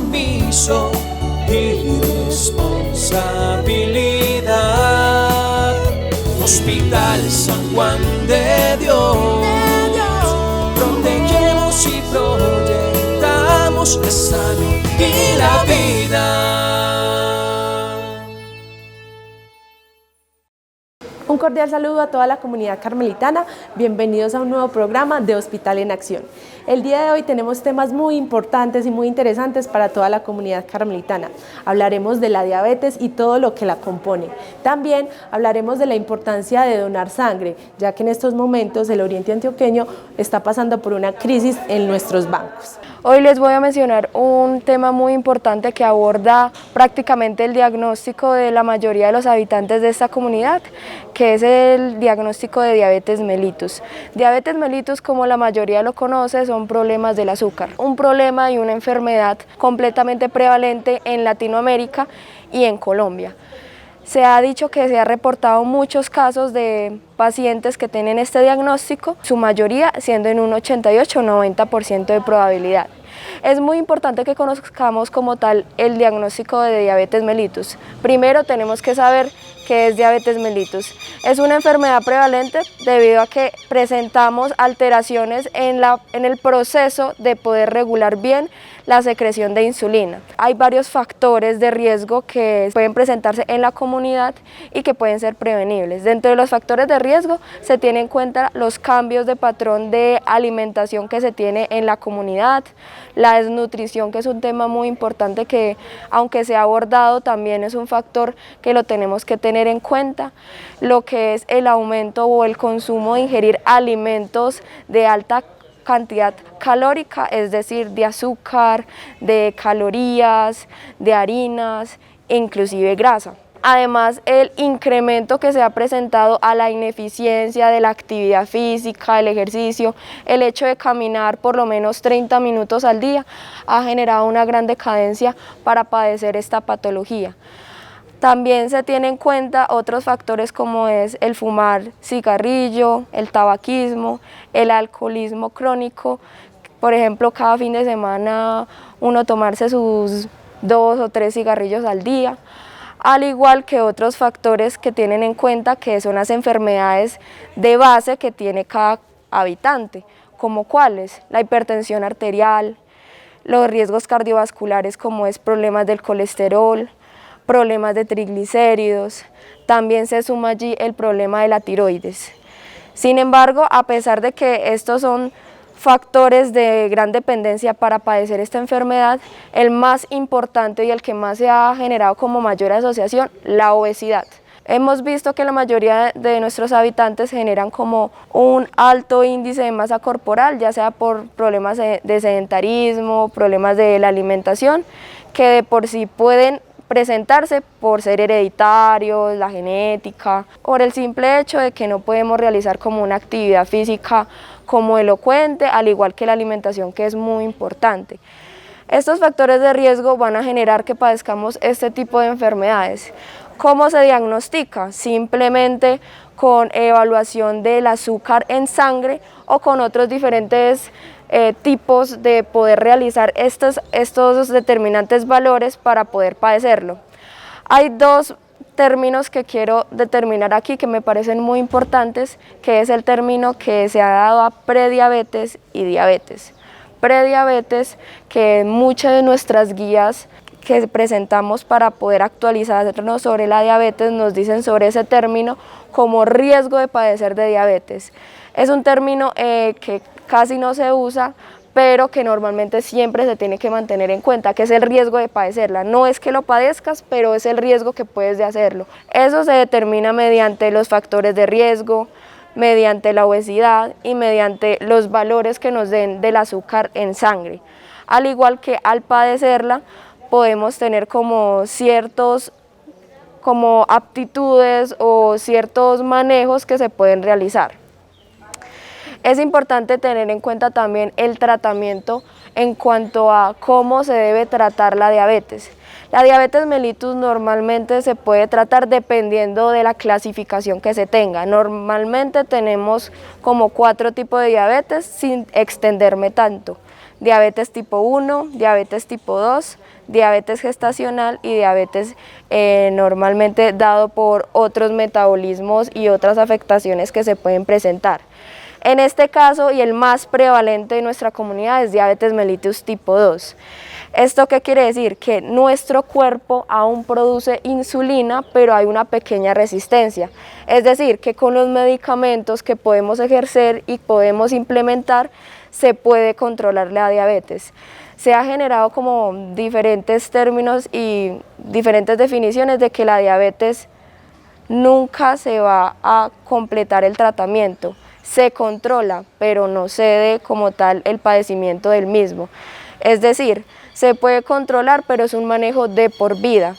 compromiso y responsabilidad. Hospital San Juan de Dios, protegemos y proyectamos la salud y la vida. Un cordial saludo a toda la comunidad carmelitana, bienvenidos a un nuevo programa de Hospital en Acción. El día de hoy tenemos temas muy importantes y muy interesantes para toda la comunidad carmelitana. Hablaremos de la diabetes y todo lo que la compone. También hablaremos de la importancia de donar sangre, ya que en estos momentos el Oriente Antioqueño está pasando por una crisis en nuestros bancos. Hoy les voy a mencionar un tema muy importante que aborda prácticamente el diagnóstico de la mayoría de los habitantes de esta comunidad, que es el diagnóstico de diabetes mellitus. Diabetes mellitus, como la mayoría lo conoce, son problemas del azúcar, un problema y una enfermedad completamente prevalente en Latinoamérica y en Colombia. Se ha dicho que se ha reportado muchos casos de pacientes que tienen este diagnóstico, su mayoría siendo en un 88 o 90% de probabilidad. Es muy importante que conozcamos como tal el diagnóstico de diabetes mellitus. Primero tenemos que saber qué es diabetes mellitus. Es una enfermedad prevalente debido a que presentamos alteraciones en el proceso de poder regular bien la secreción de insulina. Hay varios factores de riesgo que pueden presentarse en la comunidad y que pueden ser prevenibles. Dentro de los factores de riesgo se tienen en cuenta los cambios de patrón de alimentación que se tiene en la comunidad, la desnutrición, que es un tema muy importante que, aunque se ha abordado, también es un factor que lo tenemos que tener en cuenta, lo que es el aumento o el consumo de ingerir alimentos de alta cantidad calórica, es decir, de azúcar, de calorías, de harinas, inclusive grasa. Además, el incremento que se ha presentado a la ineficiencia de la actividad física, el ejercicio, el hecho de caminar por lo menos 30 minutos al día, ha generado una gran decadencia para padecer esta patología. También se tiene en cuenta otros factores como es el fumar cigarrillo, el tabaquismo, el alcoholismo crónico. Por ejemplo, cada fin de semana uno tomarse sus 2 o 3 cigarrillos al día, al igual que otros factores que tienen en cuenta que son las enfermedades de base que tiene cada habitante, como cuáles: la hipertensión arterial, los riesgos cardiovasculares como es problemas del colesterol, problemas de triglicéridos, también se suma allí el problema de la tiroides. Sin embargo, a pesar de que estos son factores de gran dependencia para padecer esta enfermedad, el más importante y el que más se ha generado como mayor asociación, la obesidad. Hemos visto que la mayoría de nuestros habitantes generan como un alto índice de masa corporal, ya sea por problemas de sedentarismo, problemas de la alimentación, que de por sí pueden presentarse por ser hereditarios, la genética, por el simple hecho de que no podemos realizar como una actividad física como elocuente, al igual que la alimentación, que es muy importante. Estos factores de riesgo van a generar que padezcamos este tipo de enfermedades. ¿Cómo se diagnostica? Simplemente con evaluación del azúcar en sangre o con otros diferentes tipos de poder realizar estos determinantes valores para poder padecerlo. Hay dos términos que quiero determinar aquí que me parecen muy importantes, que es el término que se ha dado a prediabetes y diabetes. Prediabetes, que muchas de nuestras guías que presentamos para poder actualizarnos sobre la diabetes nos dicen sobre ese término como riesgo de padecer de diabetes. Es un término que casi no se usa, pero que normalmente siempre se tiene que mantener en cuenta, que es el riesgo de padecerla. No es que lo padezcas, pero es el riesgo que puedes de hacerlo. Eso se determina mediante los factores de riesgo, mediante la obesidad y mediante los valores que nos den del azúcar en sangre. Al igual que al padecerla, podemos tener como ciertos aptitudes o ciertos manejos que se pueden realizar. Es importante tener en cuenta también el tratamiento en cuanto a cómo se debe tratar la diabetes. La diabetes mellitus normalmente se puede tratar dependiendo de la clasificación que se tenga. Normalmente tenemos como 4 tipos de diabetes sin extenderme tanto. diabetes tipo 1, diabetes tipo 2, diabetes gestacional y diabetes normalmente dado por otros metabolismos y otras afectaciones que se pueden presentar. En este caso, y el más prevalente de nuestra comunidad, es diabetes mellitus tipo 2. ¿Esto qué quiere decir? Que nuestro cuerpo aún produce insulina, pero hay una pequeña resistencia. Es decir, que con los medicamentos que podemos ejercer y podemos implementar, se puede controlar la diabetes. Se ha generado como diferentes términos y diferentes definiciones de que la diabetes nunca se va a completar el tratamiento. Se controla, pero no cede como tal el padecimiento del mismo. Es decir, se puede controlar, pero es un manejo de por vida.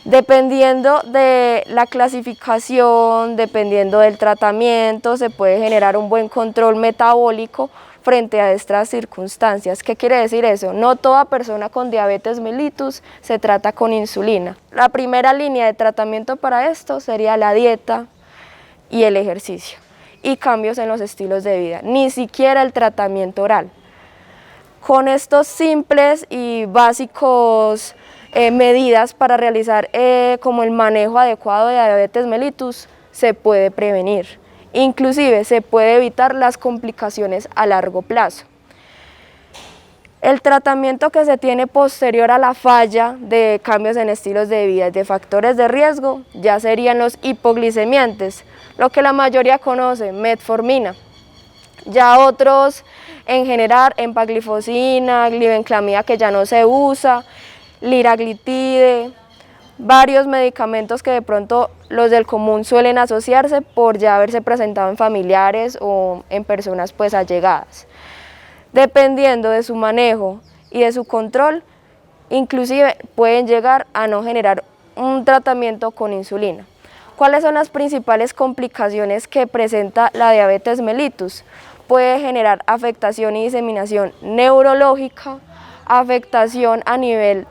Dependiendo de la clasificación, dependiendo del tratamiento, se puede generar un buen control metabólico frente a estas circunstancias. ¿Qué quiere decir eso? No toda persona con diabetes mellitus se trata con insulina. La primera línea de tratamiento para esto sería la dieta y el ejercicio y cambios en los estilos de vida, ni siquiera el tratamiento oral. Con estos simples y básicos medidas para realizar como el manejo adecuado de diabetes mellitus se puede prevenir. Inclusive se puede evitar las complicaciones a largo plazo. El tratamiento que se tiene posterior a la falla de cambios en estilos de vida y de factores de riesgo ya serían los hipoglicemiantes, lo que la mayoría conoce, metformina. Ya otros en general, empaglifosina, glibenclamida que ya no se usa, liraglutide, varios medicamentos que de pronto los del común suelen asociarse por ya haberse presentado en familiares o en personas pues allegadas. Dependiendo de su manejo y de su control, inclusive pueden llegar a no generar un tratamiento con insulina. ¿Cuáles son las principales complicaciones que presenta la diabetes mellitus? Puede generar afectación y diseminación neurológica, afectación a nivel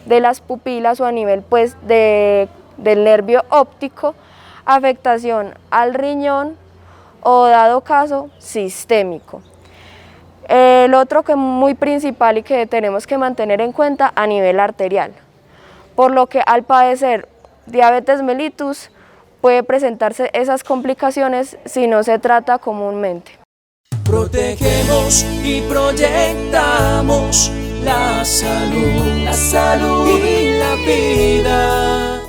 de las pupilas o a nivel pues del nervio óptico, afectación al riñón o dado caso sistémico. El otro que es muy principal y que tenemos que mantener en cuenta a nivel arterial, por lo que al padecer diabetes mellitus puede presentarse esas complicaciones si no se trata comúnmente. Protegemos y proyectamos la salud y la vida.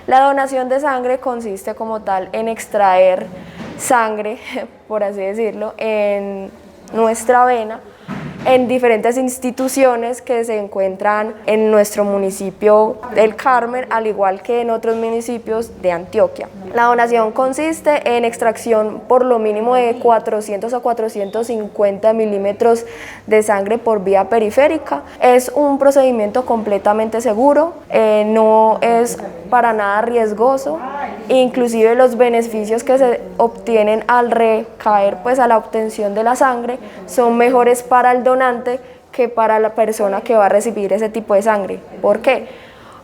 La donación de sangre consiste como tal en extraer sangre, por así decirlo, en nuestra vena, en diferentes instituciones que se encuentran en nuestro municipio del Carmen, al igual que en otros municipios de Antioquia. La donación consiste en extracción por lo mínimo de 400 a 450 milímetros de sangre por vía periférica. Es un procedimiento completamente seguro, no es para nada riesgoso, inclusive los beneficios que se obtienen al recaer pues a la obtención de la sangre son mejores para el donante que para la persona que va a recibir ese tipo de sangre. ¿Por qué?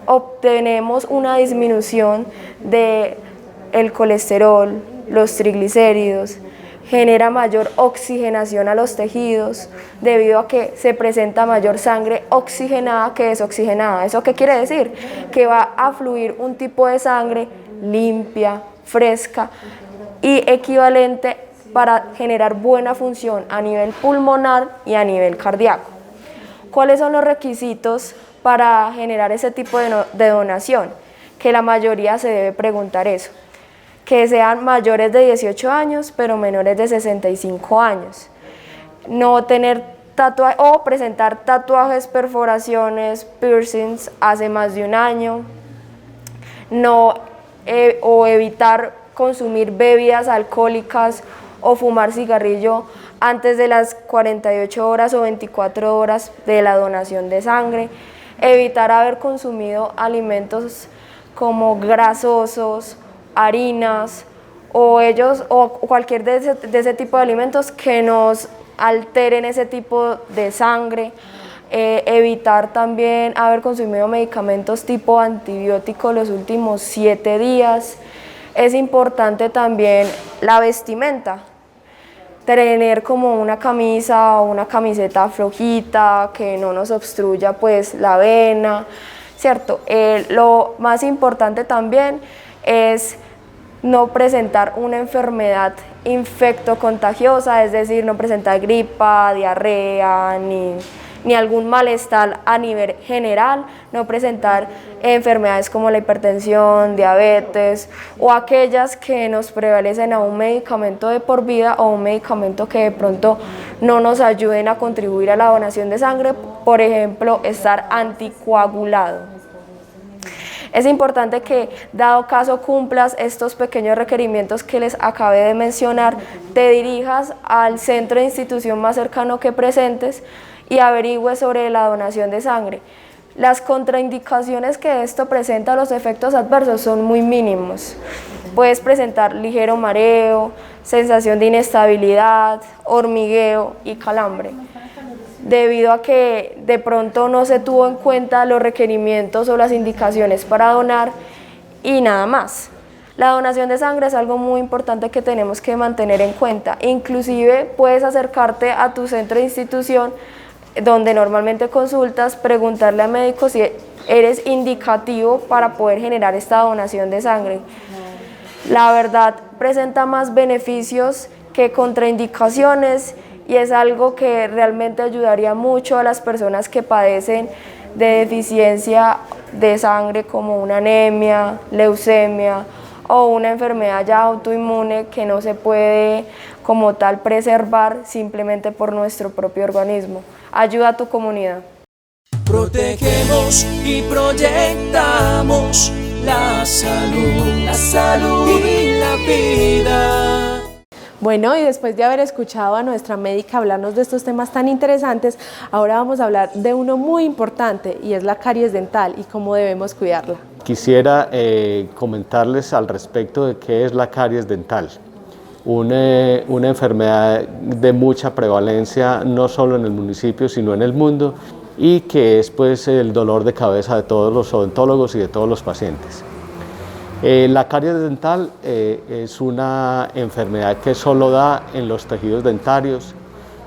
Obtenemos una disminución del colesterol, los triglicéridos, genera mayor oxigenación a los tejidos debido a que se presenta mayor sangre oxigenada que desoxigenada. ¿Eso qué quiere decir? Que va a fluir un tipo de sangre limpia, fresca y equivalente para generar buena función a nivel pulmonar y a nivel cardíaco. ¿Cuáles son los requisitos para generar ese tipo de donación? Que la mayoría se debe preguntar eso. Que sean mayores de 18 años, pero menores de 65 años. No tener tatuajes o presentar tatuajes, perforaciones, piercings hace más de un año. O evitar consumir bebidas alcohólicas o fumar cigarrillo antes de las 48 horas o 24 horas de la donación de sangre. Evitar haber consumido alimentos como grasosos, harinas o cualquier de ese tipo de alimentos que nos alteren ese tipo de sangre. Evitar también haber consumido medicamentos tipo antibiótico los últimos 7 días. Es importante también la vestimenta. tener como una camisa o una camiseta flojita que no nos obstruya pues la vena, ¿cierto? Lo más importante también es no presentar una enfermedad infectocontagiosa, es decir, no presentar gripa, diarrea, ni algún malestar a nivel general, no presentar enfermedades como la hipertensión, diabetes o aquellas que nos prevalecen a un medicamento de por vida o un medicamento que de pronto no nos ayuden a contribuir a la donación de sangre, por ejemplo, estar anticoagulado. Es importante que, dado caso cumplas estos pequeños requerimientos que les acabé de mencionar, te dirijas al centro de institución más cercano que presentes y averigües sobre la donación de sangre. Las contraindicaciones que esto presenta, los efectos adversos, son muy mínimos. Puedes presentar ligero mareo, sensación de inestabilidad, hormigueo y calambre, debido a que de pronto no se tuvo en cuenta los requerimientos o las indicaciones para donar y nada más. La donación de sangre es algo muy importante que tenemos que mantener en cuenta. Inclusive puedes acercarte a tu centro de institución donde normalmente consultas, preguntarle a médicos si eres indicativo para poder generar esta donación de sangre. La verdad presenta más beneficios que contraindicaciones y es algo que realmente ayudaría mucho a las personas que padecen de deficiencia de sangre como una anemia, leucemia o una enfermedad ya autoinmune que no se puede como tal preservar simplemente por nuestro propio organismo. Ayuda a tu comunidad. Protegemos y proyectamos la salud y la vida. Bueno, y después de haber escuchado a nuestra médica hablarnos de estos temas tan interesantes, ahora vamos a hablar de uno muy importante y es la caries dental y cómo debemos cuidarla. Quisiera comentarles al respecto de qué es la caries dental. Una enfermedad de mucha prevalencia no solo en el municipio sino en el mundo y que es pues el dolor de cabeza de todos los odontólogos y de todos los pacientes. La caries dental es una enfermedad que solo da en los tejidos dentarios,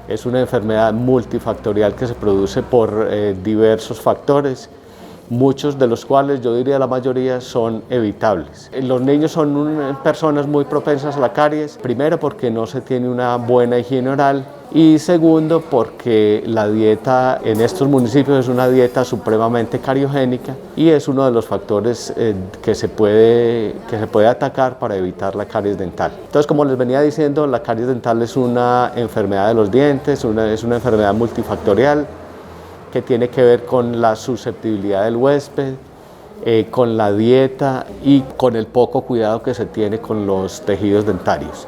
es una enfermedad multifactorial que se produce por diversos factores, muchos de los cuales, yo diría la mayoría, son evitables. Los niños son personas muy propensas a la caries, primero porque no se tiene una buena higiene oral y segundo porque la dieta en estos municipios es una dieta supremamente cariogénica y es uno de los factores que se puede atacar para evitar la caries dental. Entonces, como les venía diciendo, la caries dental es una enfermedad de los dientes, es una enfermedad multifactorial que tiene que ver con la susceptibilidad del huésped, con la dieta y con el poco cuidado que se tiene con los tejidos dentarios.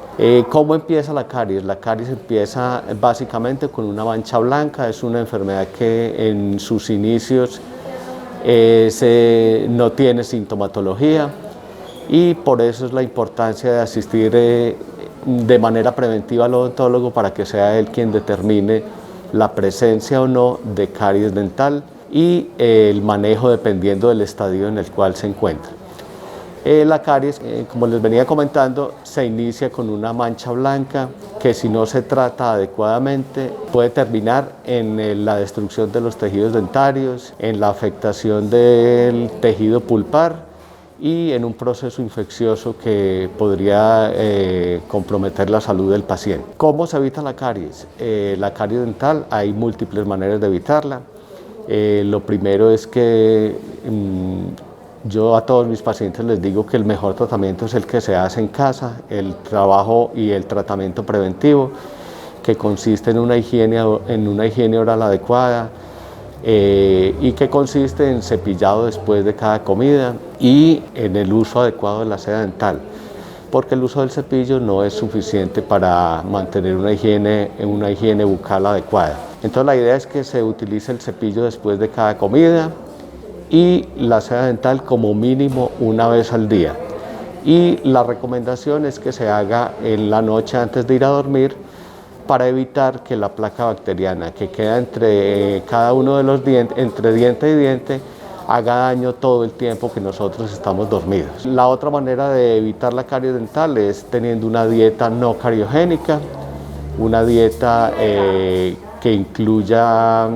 ¿Cómo empieza la caries? La caries empieza básicamente con una mancha blanca, es una enfermedad que en sus inicios no tiene sintomatología y por eso es la importancia de asistir de manera preventiva al odontólogo para que sea él quien determine la presencia o no de caries dental y el manejo dependiendo del estadio en el cual se encuentra. La caries, como les venía comentando, se inicia con una mancha blanca que si no se trata adecuadamente puede terminar en la destrucción de los tejidos dentarios, en la afectación del tejido pulpar y en un proceso infeccioso que podría comprometer la salud del paciente. ¿Cómo se evita la caries? La caries dental, hay múltiples maneras de evitarla. Lo primero es que yo a todos mis pacientes les digo que el mejor tratamiento es el que se hace en casa, el trabajo y el tratamiento preventivo, que consiste en una higiene oral adecuada, y que consiste en cepillado después de cada comida y en el uso adecuado de la seda dental, porque el uso del cepillo no es suficiente para mantener una higiene bucal adecuada. Entonces la idea es que se utilice el cepillo después de cada comida y la seda dental como mínimo una vez al día. Y la recomendación es que se haga en la noche antes de ir a dormir para evitar que la placa bacteriana que queda entre cada uno de los dientes, entre diente y diente, haga daño todo el tiempo que nosotros estamos dormidos. La otra manera de evitar la caries dental es teniendo una dieta no cariogénica, una dieta que incluya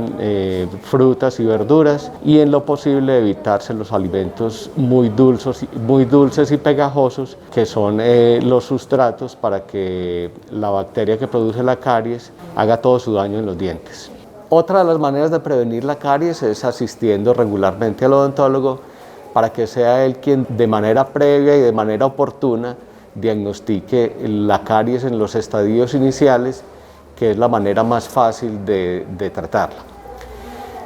frutas y verduras y en lo posible evitarse los alimentos muy dulces y pegajosos, que son los sustratos para que la bacteria que produce la caries haga todo su daño en los dientes. Otra de las maneras de prevenir la caries es asistiendo regularmente al odontólogo para que sea él quien de manera previa y de manera oportuna diagnostique la caries en los estadios iniciales, que es la manera más fácil de tratarla.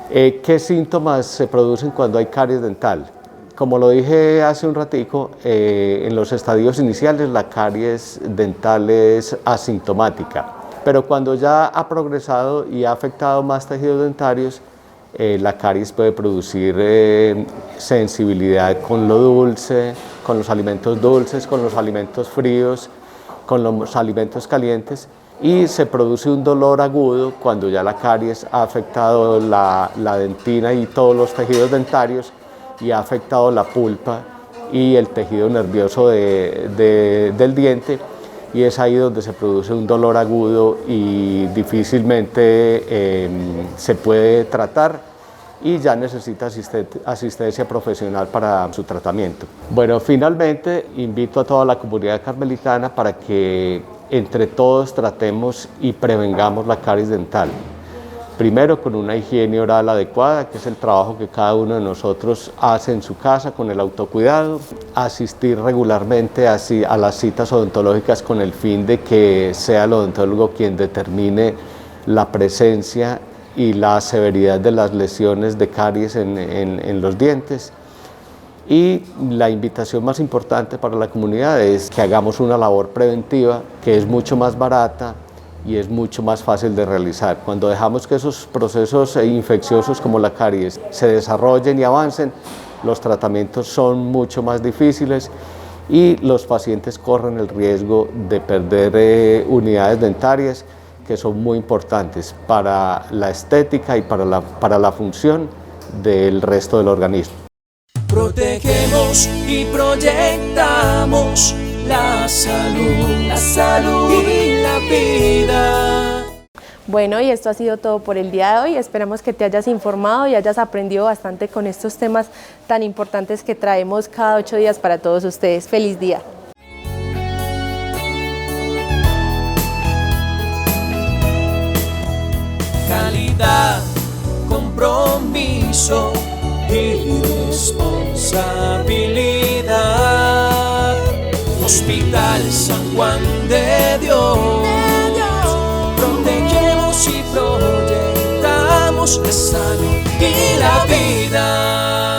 ¿Qué síntomas se producen cuando hay caries dental? Como lo dije hace un ratico, en los estadios iniciales la caries dental es asintomática, pero cuando ya ha progresado y ha afectado más tejidos dentarios, la caries puede producir sensibilidad con lo dulce, con los alimentos dulces, con los alimentos fríos, con los alimentos calientes, y se produce un dolor agudo cuando ya la caries ha afectado la dentina y todos los tejidos dentarios y ha afectado la pulpa y el tejido nervioso del diente, y es ahí donde se produce un dolor agudo y difícilmente se puede tratar y ya necesita asistencia profesional para su tratamiento. Bueno, finalmente invito a toda la comunidad carmelitana para que entre todos tratemos y prevengamos la caries dental. Primero, con una higiene oral adecuada, que es el trabajo que cada uno de nosotros hace en su casa con el autocuidado. Asistir regularmente a las citas odontológicas con el fin de que sea el odontólogo quien determine la presencia y la severidad de las lesiones de caries en los dientes. Y la invitación más importante para la comunidad es que hagamos una labor preventiva que es mucho más barata y es mucho más fácil de realizar. Cuando dejamos que esos procesos infecciosos como la caries se desarrollen y avancen, los tratamientos son mucho más difíciles y los pacientes corren el riesgo de perder unidades dentarias que son muy importantes para la estética y para la función del resto del organismo. Protegemos y proyectamos la salud y la vida. Bueno, y esto ha sido todo por el día de hoy. Esperamos que te hayas informado y hayas aprendido bastante con estos temas tan importantes que traemos cada 8 días para todos ustedes. ¡Feliz día! Calidad, compromiso y responsabilidad. Hospital San Juan de Dios. Protegemos y proyectamos la salud y la vida.